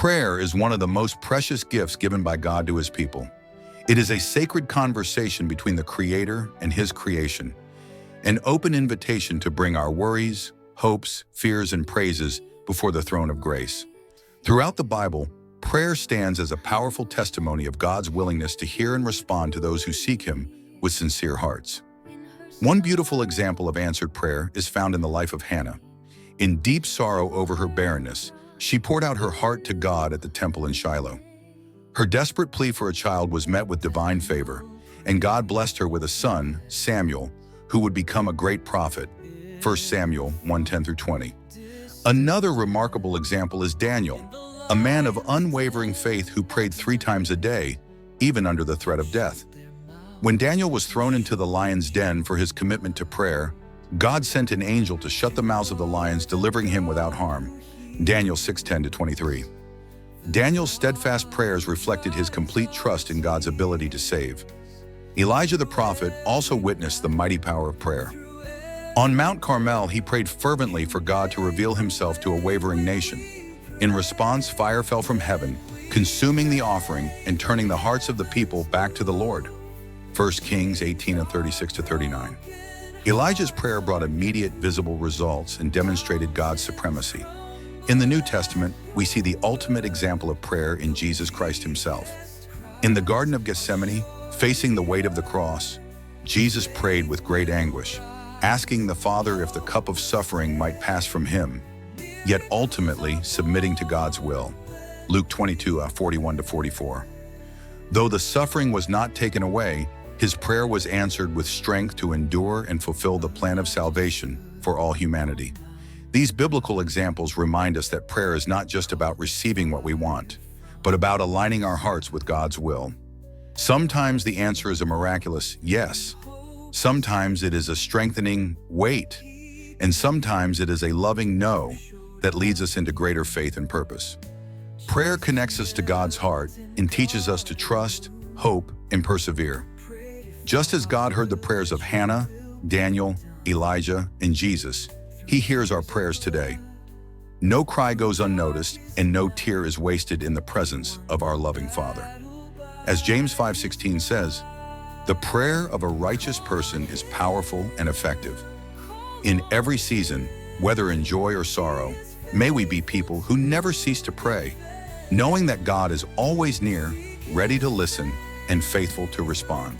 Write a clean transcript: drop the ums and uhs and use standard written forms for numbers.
Prayer is one of the most precious gifts given by God to His people. It is a sacred conversation between the Creator and His creation, an open invitation to bring our worries, hopes, fears, and praises before the throne of grace. Throughout the Bible, prayer stands as a powerful testimony of God's willingness to hear and respond to those who seek Him with sincere hearts. One beautiful example of answered prayer is found in the life of Hannah. In deep sorrow over her barrenness, she poured out her heart to God at the temple in Shiloh. Her desperate plea for a child was met with divine favor, and God blessed her with a son, Samuel, who would become a great prophet. 1 Samuel 1:10-20. Another remarkable example is Daniel, a man of unwavering faith who prayed 3 times a day, even under the threat of death. When Daniel was thrown into the lion's den for his commitment to prayer, God sent an angel to shut the mouths of the lions, delivering him without harm. Daniel 6:10-23. Daniel's steadfast prayers reflected his complete trust in God's ability to save. Elijah the prophet also witnessed the mighty power of prayer. On Mount Carmel, he prayed fervently for God to reveal Himself to a wavering nation. In response, fire fell from heaven, consuming the offering and turning the hearts of the people back to the Lord. 1 Kings 18:36-39. Elijah's prayer brought immediate visible results and demonstrated God's supremacy. In the New Testament, we see the ultimate example of prayer in Jesus Christ Himself. In the Garden of Gethsemane, facing the weight of the cross, Jesus prayed with great anguish, asking the Father if the cup of suffering might pass from Him, yet ultimately submitting to God's will. Luke 22:41-44. Though the suffering was not taken away, His prayer was answered with strength to endure and fulfill the plan of salvation for all humanity. These biblical examples remind us that prayer is not just about receiving what we want, but about aligning our hearts with God's will. Sometimes the answer is a miraculous yes. Sometimes it is a strengthening wait. And sometimes it is a loving no that leads us into greater faith and purpose. Prayer connects us to God's heart and teaches us to trust, hope, and persevere. Just as God heard the prayers of Hannah, Daniel, Elijah, and Jesus, He hears our prayers today. No cry goes unnoticed, and no tear is wasted in the presence of our loving Father. As James 5:16 says, "The prayer of a righteous person is powerful and effective." In every season, whether in joy or sorrow, may we be people who never cease to pray, knowing that God is always near, ready to listen, and faithful to respond.